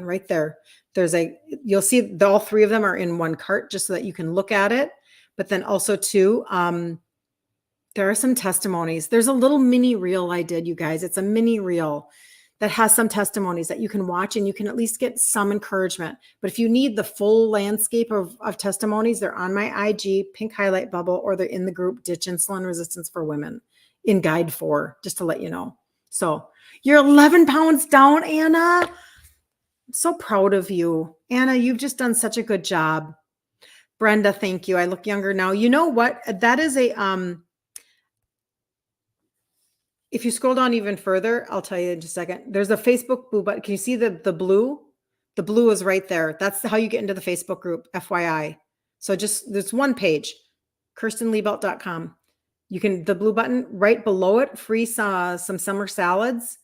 right there. You'll see all 3 of them are in one cart just so that you can look at it. But then also too, there are some testimonies. There's a little mini reel I did, you guys. It's a mini reel that has some testimonies that you can watch and you can at least get some encouragement. But if you need the full landscape of testimonies, they're on my IG, pink highlight bubble, or they're in the group Ditch Insulin Resistance for Women in Guide 4, just to let you know. So you're 11 pounds down, Anna. I'm so proud of you. Anna, you've just done such a good job. Brenda, thank you. I look younger now. You know what? That is if you scroll down even further, I'll tell you in just a second. There's a Facebook blue button. Can you see the blue? The blue is right there. That's how you get into the Facebook group, FYI. So there's one page, KirstenLiebelt.com. The blue button right below it, free some summer salads,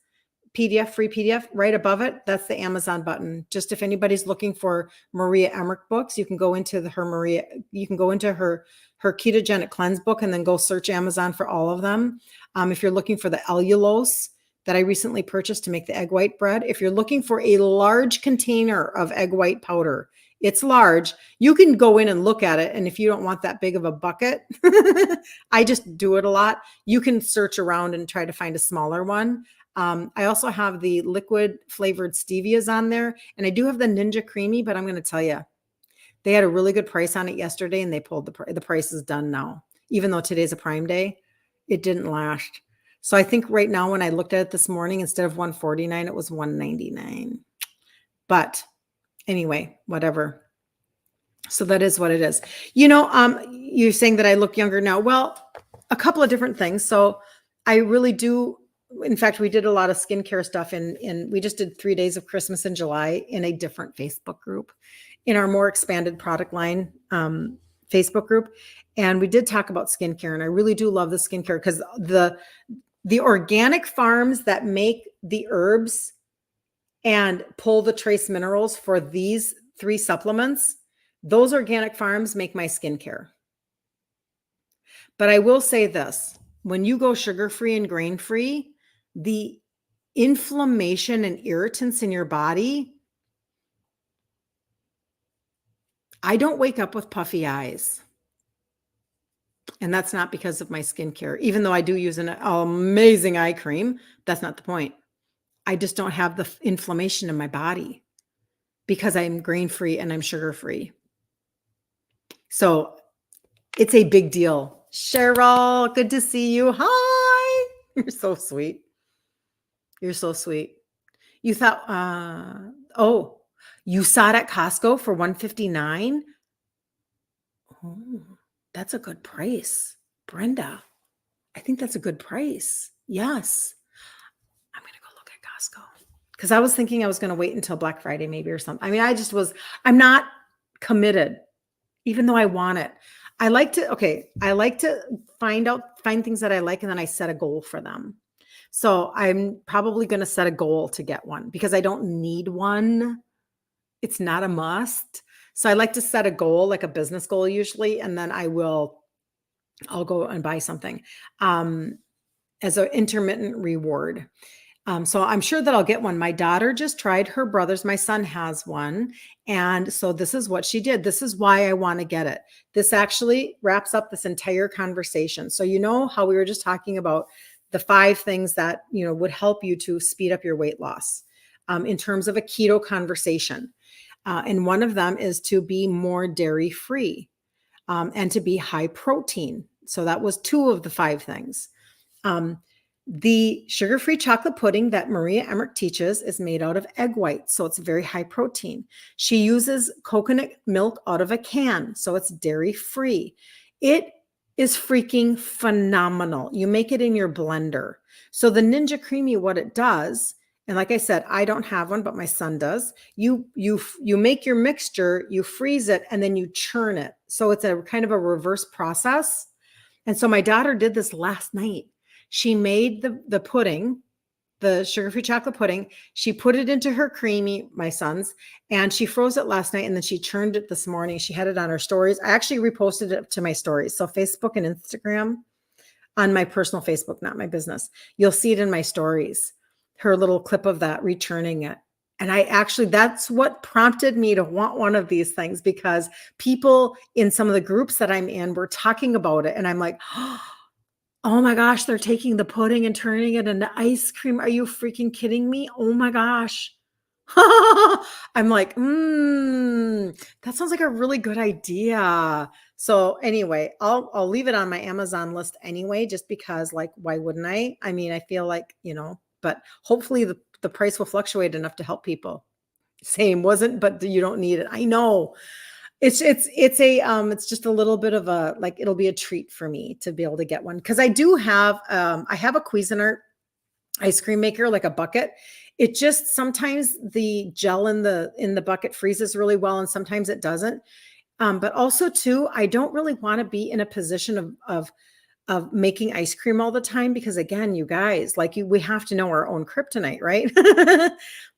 PDF, free PDF. Right above it, that's the Amazon button. Just if anybody's looking for Maria Emmerich books, you can go into her ketogenic cleanse book and then go search Amazon for all of them. If you're looking for the allulose that I recently purchased to make the egg white bread, if you're looking for a large container of egg white powder, it's large. You can go in and look at it. And if you don't want that big of a bucket, I just do it a lot. You can search around and try to find a smaller one. I also have the liquid flavored stevias on there. And I do have the Ninja Creamy, but I'm going to tell you, they had a really good price on it yesterday and they pulled the price is done now. Even though today's a Prime Day, it didn't last. So I think right now when I looked at it this morning, instead of $149, it was $199. But anyway, whatever. So that is what it is. You're saying that I look younger now. Well, a couple of different things. So I really do. In fact, we did a lot of skincare stuff we just did 3 days of Christmas in July in a different Facebook group, in our more expanded product line Facebook group. And we did talk about skincare, and I really do love the skincare because the organic farms that make the herbs and pull the trace minerals for these 3 supplements, those organic farms make my skincare. But I will say this, when you go sugar-free and grain-free, the inflammation and irritants in your body, I don't wake up with puffy eyes. And that's not because of my skincare. Even though I do use an amazing eye cream, that's not the point. I just don't have the inflammation in my body because I'm grain-free and I'm sugar-free. So it's a big deal. Cheryl, good to see you. Hi. You're so sweet. You're so sweet. You thought, you saw it at Costco for $159? Oh, that's a good price. Brenda, I think that's a good price. Yes. I'm going to go look at Costco because I was thinking I was going to wait until Black Friday maybe or something. I mean, I'm not committed, even though I want it. I like to find things that I like, and then I set a goal for them. So I'm probably going to set a goal to get one because I don't need one. It's not a must. So I like to set a goal, like a business goal usually, and then I'll go and buy something as an intermittent reward. So I'm sure that I'll get one. My daughter just tried her brother's. My son has one. And so this is what she did. This is why I want to get it. This actually wraps up this entire conversation. So you know how we were just talking about the 5 things that, would help you to speed up your weight loss in terms of a keto conversation. And one of them is to be more dairy free and to be high protein. So that was 2 of the 5 things. The sugar-free chocolate pudding that Maria Emmerich teaches is made out of egg whites, so it's very high protein. She uses coconut milk out of a can, so it's dairy-free. It is freaking phenomenal. You make it in your blender. So the Ninja Creamy, what it does, and like I said, I don't have one, but my son does. You make your mixture, you freeze it, and then you churn it. So it's a kind of a reverse process. And so my daughter did this last night. She made the pudding, the sugar-free chocolate pudding. She put it into her creamy, my son's, and she froze it last night, and then she churned it this morning. She had it on her stories. I actually reposted it to my stories. So Facebook and Instagram, on my personal Facebook, not my business. You'll see it in my stories, her little clip of that, returning it. And that's what prompted me to want one of these things, because people in some of the groups that I'm in were talking about it. And I'm like, oh my gosh, they're taking the pudding and turning it into ice cream. Are you freaking kidding me? Oh my gosh. I'm like, that sounds like a really good idea. So anyway, I'll leave it on my Amazon list anyway, just because, like, why wouldn't I? I mean, I feel like, but hopefully the price will fluctuate enough to help people. Same, wasn't, but you don't need it. I know. It's just a little bit of a, like, it'll be a treat for me to be able to get one. Cause I do have, I have a Cuisinart ice cream maker, like a bucket. It just, sometimes the gel in the bucket freezes really well, and sometimes it doesn't. But also too, I don't really want to be in a position of making ice cream all the time, because again, you guys, like, we have to know our own kryptonite, right?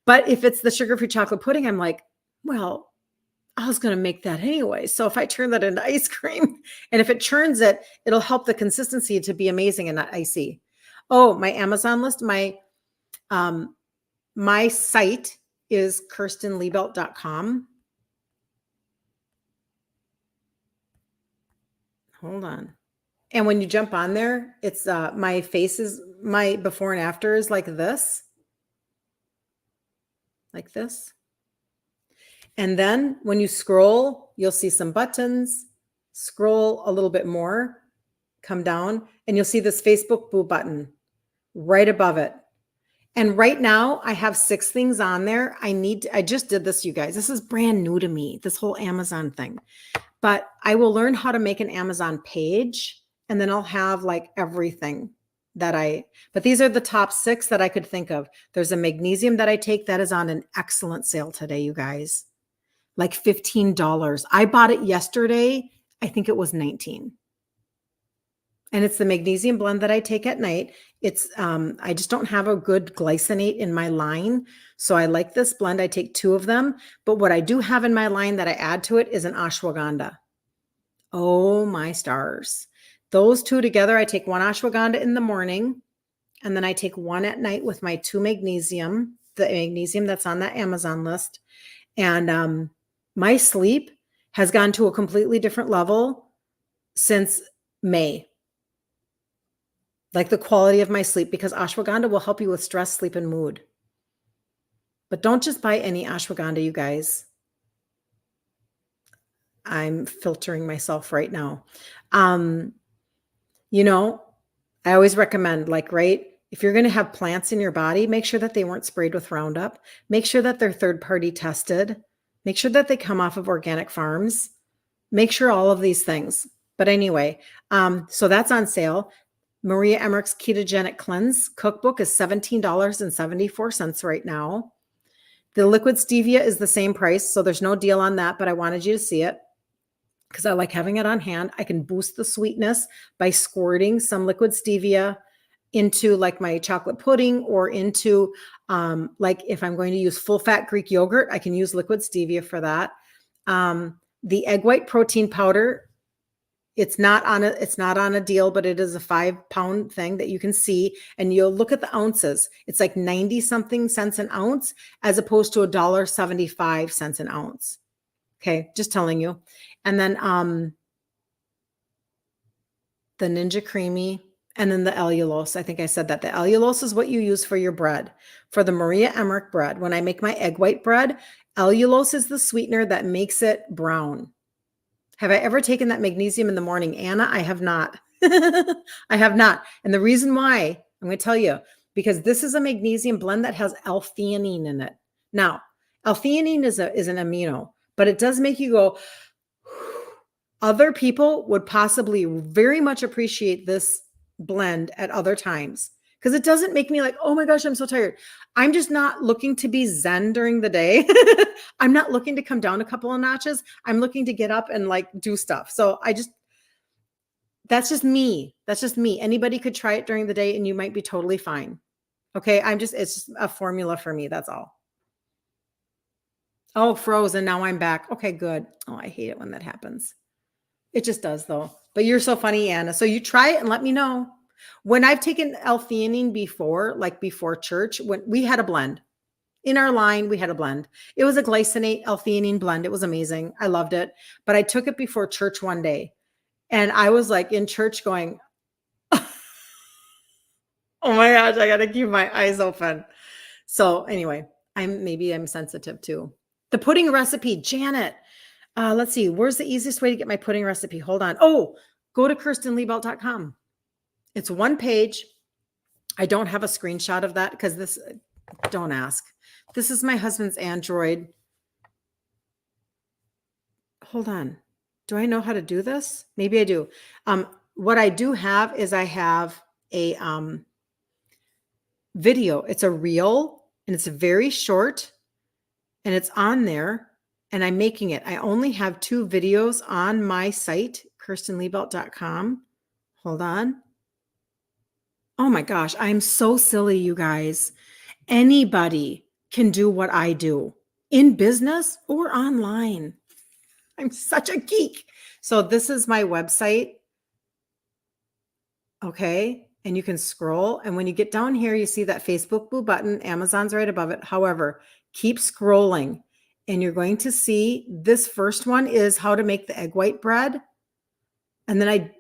But if it's the sugar-free chocolate pudding, I'm like, well, I was going to make that anyway. So if I turn that into ice cream, and if it churns it, it'll help the consistency to be amazing and not icy. Oh, my Amazon list, my site is kirstenliebelt.com. Hold on. And when you jump on there, it's my face is, my before and after is like this. Like this. And then when you scroll, you'll see some buttons. Scroll a little bit more, come down, and you'll see this Facebook boo button right above it. And right now I have 6 things on there. I just did this, you guys. This is brand new to me, this whole Amazon thing. But I will learn how to make an Amazon page, and then I'll have like everything but these are the top 6 that I could think of. There's a magnesium that I take that is on an excellent sale today, you guys. Like $15. I bought it yesterday. I think it was 19. And it's the magnesium blend that I take at night. It's I just don't have a good glycinate in my line. So I like this blend. I take 2 of them. But what I do have in my line that I add to it is an ashwagandha. Oh my stars. Those 2 together, I take 1 ashwagandha in the morning, and then I take 1 at night with my 2 magnesium, the magnesium that's on that Amazon list. And my sleep has gone to a completely different level since May. Like the quality of my sleep, because ashwagandha will help you with stress, sleep, and mood. But don't just buy any ashwagandha, you guys. I'm filtering myself right now. You know, I always recommend, like, right, if you're going to have plants in your body, make sure that they weren't sprayed with Roundup. Make sure that they're third-party tested. Make sure that they come off of organic farms. Make sure all of these things. But anyway, so that's on sale. Maria Emmerich's Ketogenic Cleanse Cookbook is $17.74 right now. The liquid stevia is the same price, so there's no deal on that, but I wanted you to see it because I like having it on hand. I can boost the sweetness by squirting some liquid stevia into like my chocolate pudding, or into like if I'm going to use full fat Greek yogurt, I can use liquid stevia for that. The egg white protein powder, it's not on a deal, but it is a 5-pound thing that you can see, and you'll look at the ounces. It's like 90 something cents an ounce as opposed to $1.75 an ounce. Okay, just telling you. And then the Ninja Creamy, and then the allulose. I think I said that. The allulose is what you use for your bread. For the Maria Emmerich bread, when I make my egg white bread, allulose is the sweetener that makes it brown. Have I ever taken that magnesium in the morning, Anna? I have not. I have not. And the reason why, I'm going to tell you, because this is a magnesium blend that has L-theanine in it. Now, L-theanine is an amino, but it does make you go. Other people would possibly very much appreciate this blend at other times, because it doesn't make me like, oh my gosh, I'm so tired. I'm just not looking to be zen during the day. I'm not looking to come down a couple of notches. I'm looking to get up and like do stuff. So that's just me. That's just me. Anybody could try it during the day and you might be totally fine. Okay. It's just a formula for me. That's all. Oh, frozen. Now I'm back. Okay, good. Oh, I hate it when that happens. It just does though. But you're so funny, Anna. So you try it and let me know. When I've taken L-theanine before, like before church, when we had a blend in our line, we had a blend. It was a glycinate L-theanine blend. It was amazing. I loved it. But I took it before church one day, and I was like in church going, oh my gosh, I got to keep my eyes open. So anyway, I'm sensitive too. The pudding recipe, Janet. Let's see. Where's the easiest way to get my pudding recipe? Hold on. Oh, go to KirstenLiebelt.com. It's one page. I don't have a screenshot of that because don't ask. This is my husband's Android. Hold on. Do I know how to do this? Maybe I do. What I do have is I have a video. It's a reel, and it's very short, and it's on there, and I'm making it. I only have 2 videos on my site, KirstenLiebelt.com. Hold on. Oh my gosh, I'm so silly, you guys. Anybody can do what I do in business or online. I'm such a geek. So this is my website. Okay. And you can scroll. And when you get down here, you see that Facebook blue button. Amazon's right above it. However, keep scrolling and you're going to see this first one is how to make the egg white bread. And then I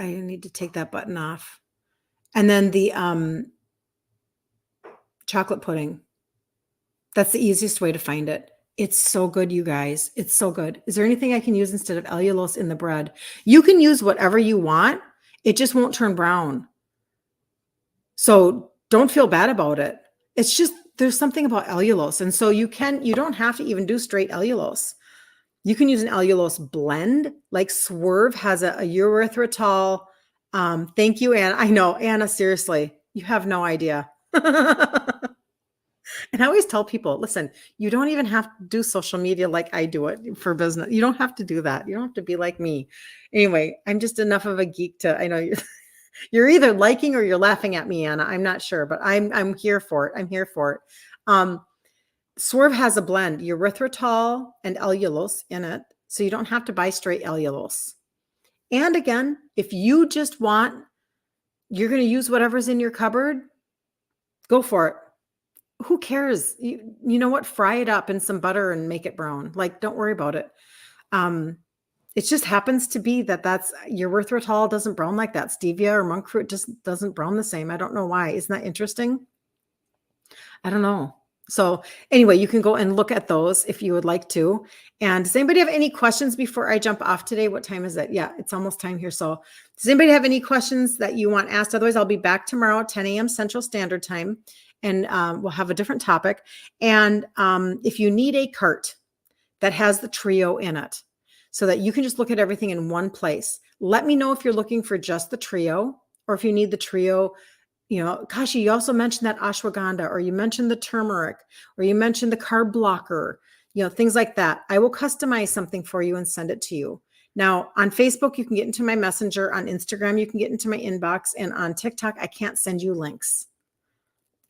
need to take that button off. And then the chocolate pudding. That's the easiest way to find it. It's so good, you guys. It's so good. Is there anything I can use instead of allulose in the bread? You can use whatever you want. It just won't turn brown. So Don't feel bad about it. It's just, there's something about allulose. And so you don't have to even do straight allulose. You can use an allulose blend, like Swerve has a erythritol. Thank you, Anna. I know, Anna, seriously, you have no idea. And I always tell people, listen, you don't even have to do social media like I do it for business. You don't have to do that. You don't have to be like me. Anyway, I'm just enough of a geek I know you're either liking or you're laughing at me, Anna. I'm not sure, but I'm here for it. I'm here for it. Swerve has a blend, erythritol and allulose in it. So you don't have to buy straight allulose. And again, if you just want, you're going to use whatever's in your cupboard, go for it. Who cares? You know what? Fry it up in some butter and make it brown. Like, don't worry about it. It just happens to be that's erythritol doesn't brown like that. Stevia or monk fruit just doesn't brown the same. I don't know why. Isn't that interesting? I don't know. So anyway, you can go and look at those if you would like to. And does anybody have any questions before I jump off today? What time is it? Yeah, it's almost time here. So does anybody have any questions that you want asked? Otherwise, I'll be back tomorrow at 10 a.m. Central Standard Time, and we'll have a different topic. And if you need a cart that has the trio in it so that you can just look at everything in one place, let me know if you're looking for just the trio or if you need the trio. Kashi, you also mentioned that ashwagandha, or you mentioned the turmeric, or you mentioned the carb blocker, things like that. I will customize something for you and send it to you. Now, on Facebook, you can get into my messenger. On Instagram, you can get into my inbox. And on TikTok, I can't send you links.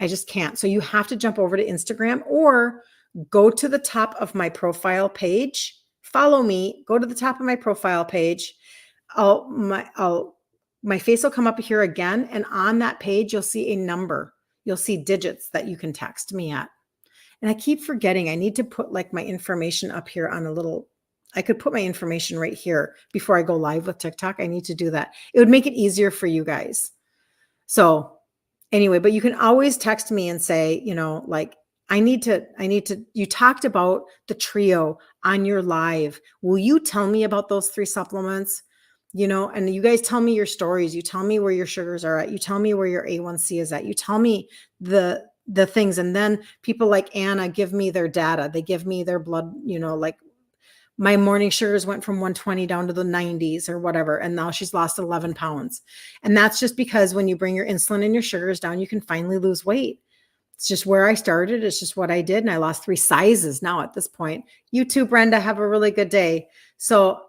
I just can't. So you have to jump over to Instagram or go to the top of my profile page. Follow me. Go to the top of my profile page. My face will come up here again. And on that page, you'll see a number. You'll see digits that you can text me at. And I keep forgetting, I need to put like my information up here on I could put my information right here before I go live with TikTok. I need to do that. It would make it easier for you guys. So anyway, but you can always text me and say, I need to, you talked about the trio on your live. Will you tell me about those 3 supplements? And you guys tell me your stories. You tell me where your sugars are at. You tell me where your A1C is at. You tell me the things. And then people like Anna give me their data. They give me their blood, like my morning sugars went from 120 down to the 90s or whatever. And now she's lost 11 pounds. And that's just because when you bring your insulin and your sugars down, you can finally lose weight. It's just where I started. It's just what I did. And I lost 3 sizes now at this point. You too, Brenda, have a really good day. So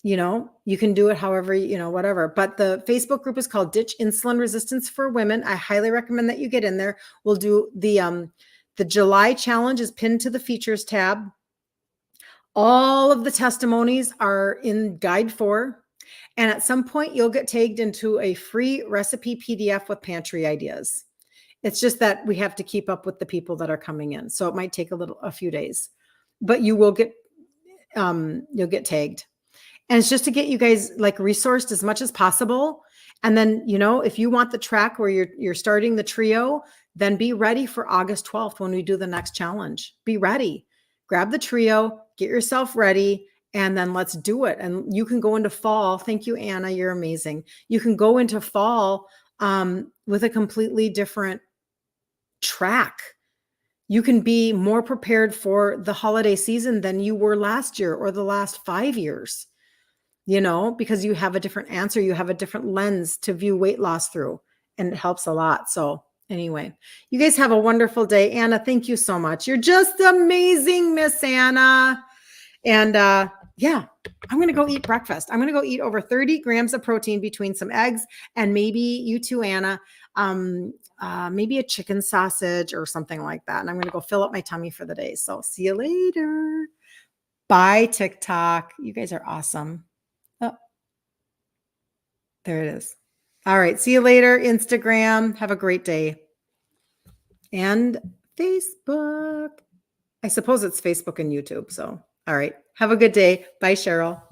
you can do it however, whatever. But the Facebook group is called Ditch Insulin Resistance for Women. I highly recommend that you get in there. We'll do the July challenge is pinned to the features tab. All of the testimonies are in guide 4. And at some point you'll get tagged into a free recipe PDF with pantry ideas. It's just that we have to keep up with the people that are coming in. So it might take a few days, but you will get, you'll get tagged. And it's just to get you guys like resourced as much as possible. And then, if you want the track where you're starting the trio, then be ready for August 12th when we do the next challenge. Be ready. Grab the trio, get yourself ready, and then let's do it. And you can go into fall. Thank you, Anna. You're amazing. You can go into fall with a completely different track. You can be more prepared for the holiday season than you were last year or the last 5 years. Because you have a different answer. You have a different lens to view weight loss through, and it helps a lot. So anyway, you guys have a wonderful day. Anna, thank you so much. You're just amazing, Miss Anna. And yeah, I'm going to go eat breakfast. I'm going to go eat over 30 grams of protein between some eggs and maybe you too, Anna, maybe a chicken sausage or something like that. And I'm going to go fill up my tummy for the day. So see you later. Bye, TikTok. You guys are awesome. Oh, there it is. All right. See you later, Instagram. Have a great day. And Facebook. I suppose it's Facebook and YouTube. So, all right. Have a good day. Bye, Cheryl.